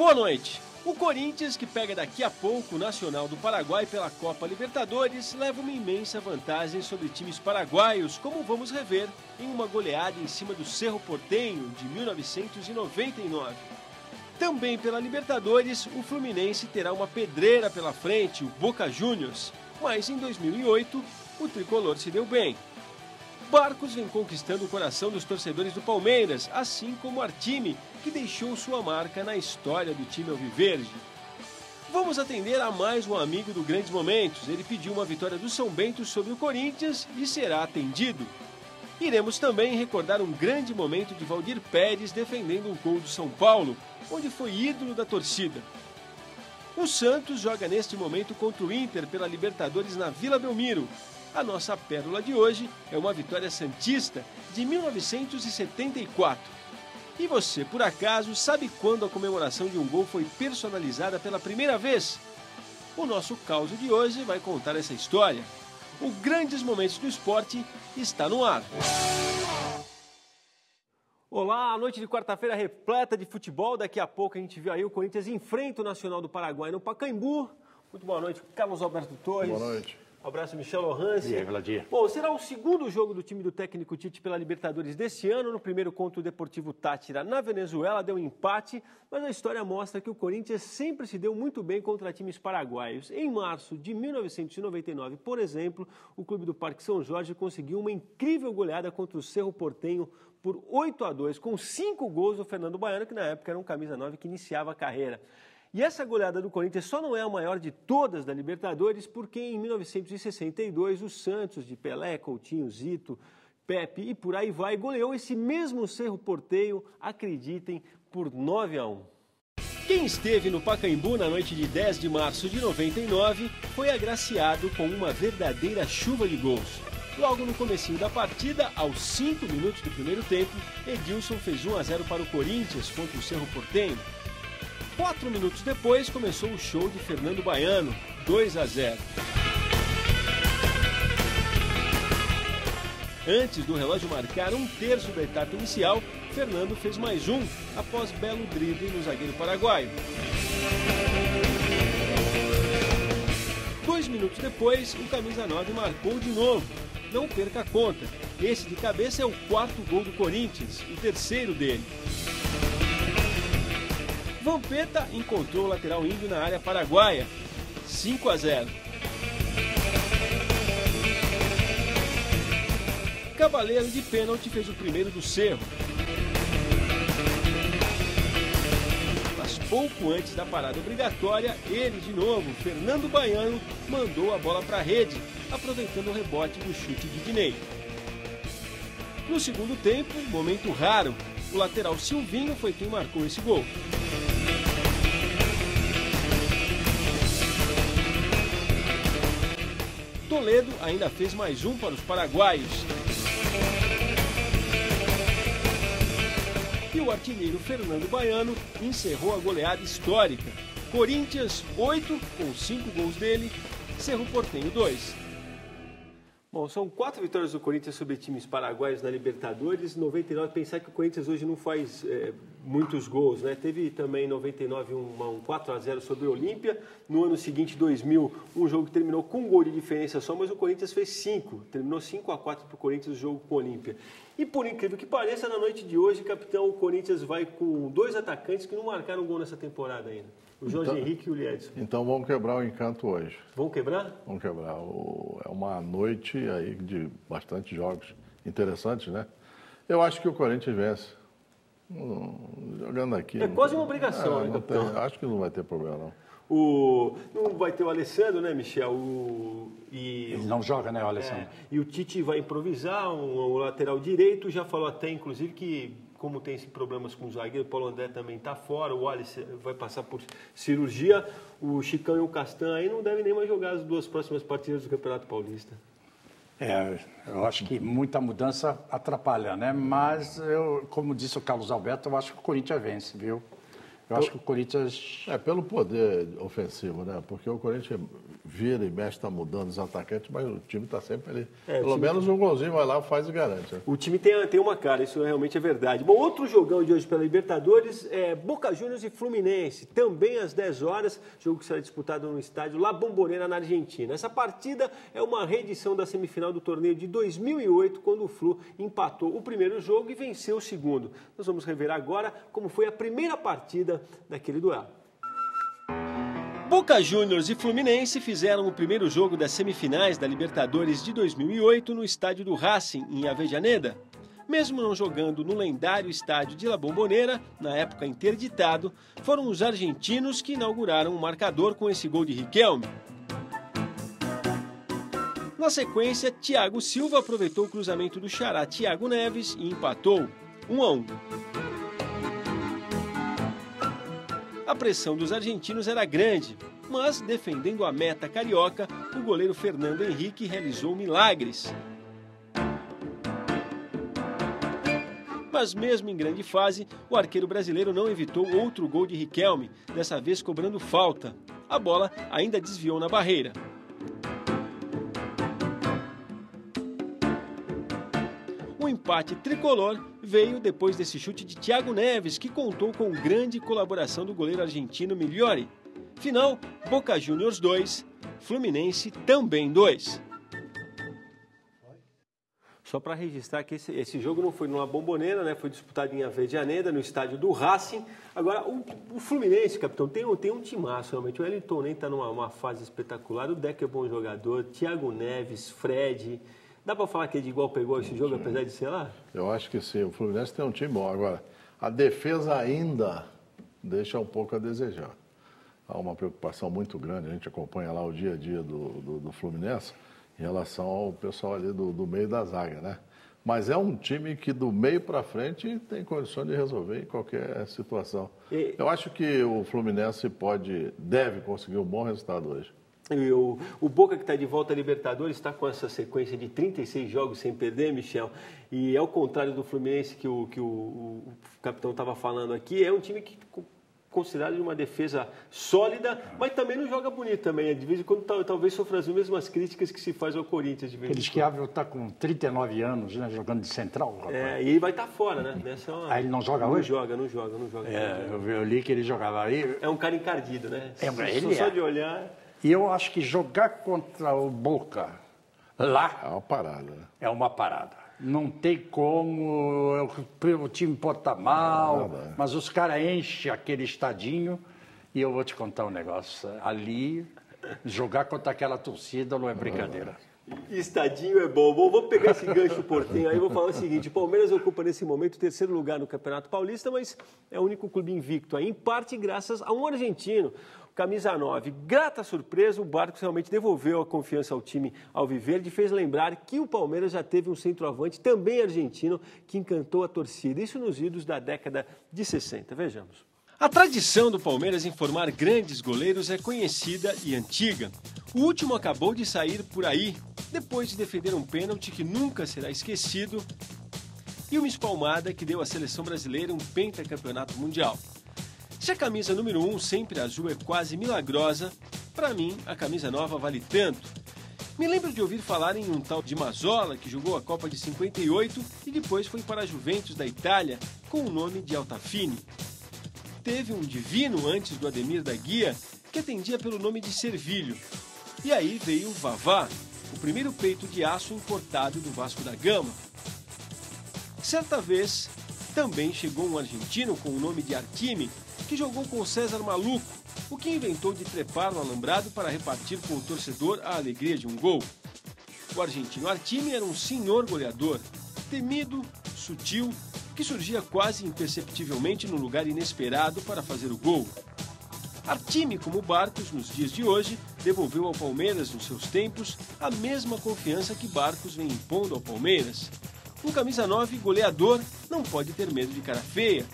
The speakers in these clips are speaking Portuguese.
Boa noite. O Corinthians, que pega daqui a pouco o Nacional do Paraguai pela Copa Libertadores, leva uma imensa vantagem sobre times paraguaios, como vamos rever em uma goleada em cima do Cerro Porteño de 1999. Também pela Libertadores, o Fluminense terá uma pedreira pela frente, o Boca Juniors, mas em 2008 o tricolor se deu bem. Barcos vem conquistando o coração dos torcedores do Palmeiras, assim como Artime, que deixou sua marca na história do time alviverde. Vamos atender a mais um amigo do Grandes Momentos. Ele pediu uma vitória do São Bento sobre o Corinthians e será atendido. Iremos também recordar um grande momento de Valdir Pérez defendendo um gol do São Paulo, onde foi ídolo da torcida. O Santos joga neste momento contra o Inter pela Libertadores na Vila Belmiro. A nossa pérola de hoje é uma vitória santista de 1974. E você, por acaso, sabe quando a comemoração de um gol foi personalizada pela primeira vez? O nosso caos de hoje vai contar essa história. O Grandes Momentos do Esporte está no ar. Olá, a noite de quarta-feira repleta de futebol. Daqui a pouco a gente viu aí o Corinthians enfrenta o Nacional do Paraguai no Pacaembu. Muito boa noite, Carlos Alberto Torres. Boa noite. Um abraço, Michel Lohance. Dia. Bom, será o segundo jogo do time do técnico Tite pela Libertadores deste ano. No primeiro contra o Deportivo Táchira na Venezuela, deu um empate, mas a história mostra que o Corinthians sempre se deu muito bem contra times paraguaios. Em março de 1999, por exemplo, o clube do Parque São Jorge conseguiu uma incrível goleada contra o Cerro Porteño por 8-2, com 5 gols do Fernando Baiano, que na época era um camisa 9 que iniciava a carreira. E essa goleada do Corinthians só não é a maior de todas da Libertadores, porque em 1962 o Santos de Pelé, Coutinho, Zito, Pepe e por aí vai goleou esse mesmo Cerro Porteño, acreditem, por 9-1. Quem esteve no Pacaembu na noite de 10 de março de 99 foi agraciado com uma verdadeira chuva de gols. Logo no comecinho da partida, aos 5 minutos do primeiro tempo, Edilson fez 1-0 para o Corinthians contra o Cerro Porteño. 4 minutos depois, começou o show de Fernando Baiano, 2-0. Antes do relógio marcar um terço da etapa inicial, Fernando fez mais um, após belo drible no zagueiro paraguaio. 2 minutos depois, o camisa 9 marcou de novo. Não perca a conta, esse de cabeça é o 4º gol do Corinthians, o 3º dele. Vampeta encontrou o lateral índio na área paraguaia, 5-0. Cavaleiro de pênalti fez o primeiro do Cerro. Mas pouco antes da parada obrigatória, ele de novo, Fernando Baiano, mandou a bola para a rede, aproveitando o rebote do chute de Dinei. No segundo tempo, momento raro, o lateral Silvinho foi quem marcou esse gol. Toledo ainda fez mais um para os paraguaios. E o artilheiro Fernando Baiano encerrou a goleada histórica. Corinthians 8, com 5 gols dele, Cerro Porteño 2. Bom, são 4 vitórias do Corinthians sobre times paraguaios na Libertadores. 99, pensar que o Corinthians hoje não faz muitos gols, né? Teve também em 99 um 4-0 sobre o Olímpia. No ano seguinte, 2000, um jogo que terminou com um gol de diferença só, mas o Corinthians fez 5. Terminou 5-4 para o Corinthians o jogo com o Olímpia. E por incrível que pareça, na noite de hoje, capitão, o Corinthians vai com 2 atacantes que não marcaram gol nessa temporada ainda. O Jorge Henrique e o Liedson. Então vamos quebrar o encanto hoje. Vão quebrar? Vamos quebrar. É uma noite aí de bastante jogos interessantes, né? Eu acho que o Corinthians vence. Jogando aqui. É quase uma obrigação, né, capitão? Acho que não vai ter problema, não. Não vai ter o Alessandro, né, Michel? Ele não joga, né, o Alessandro? E o Tite vai improvisar um lateral direito. Já falou até, inclusive, que como tem problemas com o zagueiro, o Paulo André também está fora, o Wallace vai passar por cirurgia, o Chicão e o Castan aí não devem nem mais jogar as 2 próximas partidas do Campeonato Paulista. Eu acho que muita mudança atrapalha, né? Mas, como disse o Carlos Alberto, eu acho que o Corinthians vence, viu? Eu acho que o Corinthians... É pelo poder ofensivo, né? Porque o Corinthians vira e mexe, está mudando os atacantes, mas o time está sempre ali. Pelo menos um golzinho vai lá, faz e garante. Né? O time tem uma cara, isso realmente é verdade. Bom, outro jogão de hoje pela Libertadores é Boca Juniors e Fluminense. Também às 10 horas, jogo que será disputado no estádio La Bombonera, na Argentina. Essa partida é uma reedição da semifinal do torneio de 2008, quando o Flu empatou o primeiro jogo e venceu o segundo. Nós vamos rever agora como foi a primeira partida daquele duelo. Boca Juniors e Fluminense fizeram o primeiro jogo das semifinais da Libertadores de 2008 no estádio do Racing, em Avellaneda. Mesmo não jogando no lendário estádio de La Bombonera, na época interditado, foram os argentinos que inauguraram o marcador com esse gol de Riquelme. Na sequência, Thiago Silva aproveitou o cruzamento do xará Thiago Neves e empatou 1-1. A pressão dos argentinos era grande, mas, defendendo a meta carioca, o goleiro Fernando Henrique realizou milagres. Mas mesmo em grande fase, o arqueiro brasileiro não evitou outro gol de Riquelme, dessa vez cobrando falta. A bola ainda desviou na barreira. O empate tricolor veio depois desse chute de Thiago Neves, que contou com grande colaboração do goleiro argentino Migliori. Final, Boca Juniors 2, Fluminense também 2. Só para registrar que esse jogo não foi numa Bombonera, né? Foi disputado em Avellaneda, no estádio do Racing. Agora, o Fluminense, capitão, tem um timaço realmente. O Wellington nem está numa fase espetacular. O Deck é bom jogador, Thiago Neves, Fred... Dá para falar que é de igual pegou esse jogo, apesar de ser lá? Eu acho que sim. O Fluminense tem um time bom. Agora, a defesa ainda deixa um pouco a desejar. Há uma preocupação muito grande. A gente acompanha lá o dia a dia do Fluminense em relação ao pessoal ali do meio da zaga, né? Mas é um time que do meio para frente tem condições de resolver em qualquer situação. Eu acho que o Fluminense deve conseguir um bom resultado hoje. O Boca, que está de volta à Libertadores, está com essa sequência de 36 jogos sem perder, Michel. E ao contrário do Fluminense, que o capitão estava falando aqui, é um time que considerado de uma defesa sólida, mas também não joga bonito também. De vez em quando talvez sofra as mesmas críticas que se faz ao Corinthians. De vez Aquele Schiavio está com 39 anos, né, jogando de central. Rapaz. E ele vai estar fora, né? Ele não joga hoje? Não joga. Eu li que ele jogava aí. É um cara encardido, né? Só de olhar... E eu acho que jogar contra o Boca lá... É uma parada. Né? É uma parada. Não tem como, o time pode estar mal, mas os caras enchem aquele estadinho e eu vou te contar um negócio. Ali, jogar contra aquela torcida não é brincadeira. Estadinho é bom. Vou pegar esse gancho Portenho aí e vou falar o seguinte: o Palmeiras ocupa nesse momento o terceiro lugar no Campeonato Paulista, mas é o único clube invicto aí, em parte graças a um argentino. Camisa 9, grata surpresa, o Barcos realmente devolveu a confiança ao time alviverde e fez lembrar que o Palmeiras já teve um centroavante, também argentino, que encantou a torcida. Isso nos idos da década de 60. Vejamos. A tradição do Palmeiras em formar grandes goleiros é conhecida e antiga. O último acabou de sair por aí, depois de defender um pênalti que nunca será esquecido e uma espalmada que deu à seleção brasileira um pentacampeonato mundial. Se a camisa número 1, sempre azul, é quase milagrosa, para mim a camisa nova vale tanto. Me lembro de ouvir falar em um tal de Mazzola, que jogou a Copa de 58 e depois foi para a Juventus da Itália, com o nome de Altafini. Teve um divino antes do Ademir da Guia, que atendia pelo nome de Servilho. E aí veio o Vavá, o primeiro peito de aço importado do Vasco da Gama. Certa vez, também chegou um argentino com o nome de Artime, que jogou com o César Maluco, o que inventou de trepar no alambrado para repartir com o torcedor a alegria de um gol. O argentino Artime era um senhor goleador, temido, sutil, que surgia quase imperceptivelmente no lugar inesperado para fazer o gol. Artime, como Barcos, nos dias de hoje, devolveu ao Palmeiras, nos seus tempos, a mesma confiança que Barcos vem impondo ao Palmeiras. Um camisa 9 goleador não pode ter medo de cara feia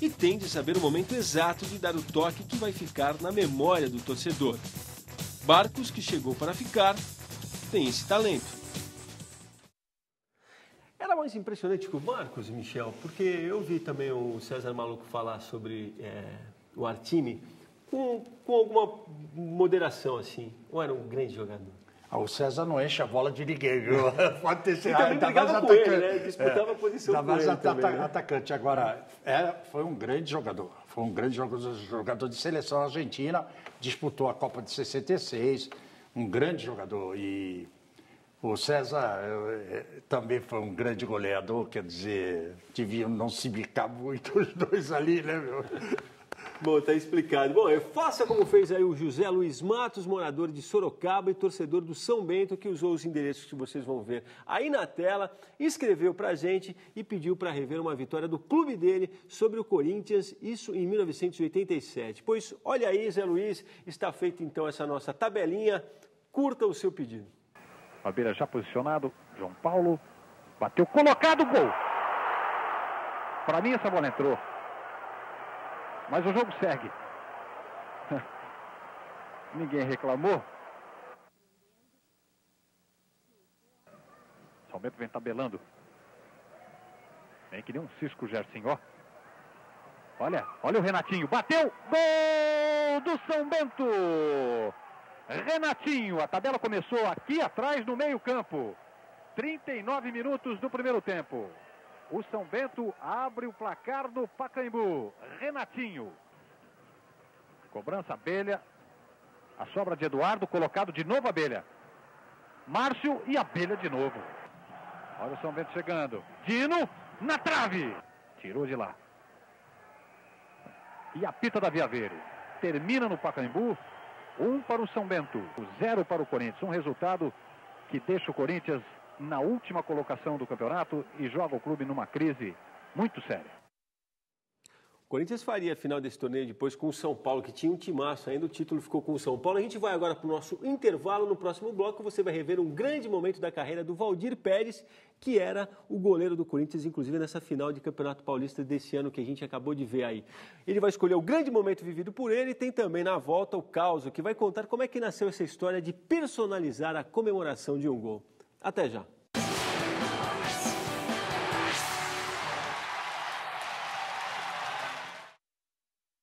e tem de saber o momento exato de dar o toque que vai ficar na memória do torcedor. Barcos, que chegou para ficar, tem esse talento. Era mais impressionante que o Barcos, Michel, porque eu vi também o César Maluco falar sobre o Artime, com alguma moderação, assim, ou era um grande jogador? O César não enche a bola de ninguém, viu? Pode ter sido. E também brigava com ele, né? Disputava a posição com ele também, né? Atacante. Agora, foi um grande jogador. Foi um grande jogador de seleção argentina. Disputou a Copa de 66. Um grande jogador. E o César também foi um grande goleador. Quer dizer, deviam não se bicar muito os dois ali, né, meu? Bom, tá explicado. Bom, faça como fez aí o José Luiz Matos, morador de Sorocaba e torcedor do São Bento, que usou os endereços que vocês vão ver aí na tela, escreveu pra gente e pediu para rever uma vitória do clube dele sobre o Corinthians, isso em 1987. Pois, olha aí, Zé Luiz, está feita então essa nossa tabelinha, curta o seu pedido. Palmeiras já posicionado, João Paulo, bateu, colocado, gol! Para mim essa bola entrou. Mas o jogo segue. Ninguém reclamou. São Bento vem tabelando. Vem que nem um cisco Gerson, ó. Olha o Renatinho. Bateu. Gol do São Bento. Renatinho. A tabela começou aqui atrás no meio-campo. 39 minutos do primeiro tempo. O São Bento abre o placar do Pacaembu. Renatinho. Cobrança Abelha. A sobra de Eduardo, colocado de novo Abelha. Márcio e Abelha de novo. Olha o São Bento chegando. Dino na trave. Tirou de lá. E apita da Via Verde. Termina no Pacaembu. 1 para o São Bento. 0 para o Corinthians. Um resultado que deixa o Corinthians na última colocação do campeonato e joga o clube numa crise muito séria. O Corinthians faria a final desse torneio depois com o São Paulo, que tinha um timaço ainda, o título ficou com o São Paulo. A gente vai agora para o nosso intervalo. No próximo bloco você vai rever um grande momento da carreira do Valdir Pérez, que era o goleiro do Corinthians, inclusive nessa final de Campeonato Paulista desse ano que a gente acabou de ver aí. Ele vai escolher o grande momento vivido por ele e tem também na volta o Causo, que vai contar como é que nasceu essa história de personalizar a comemoração de um gol. Até já!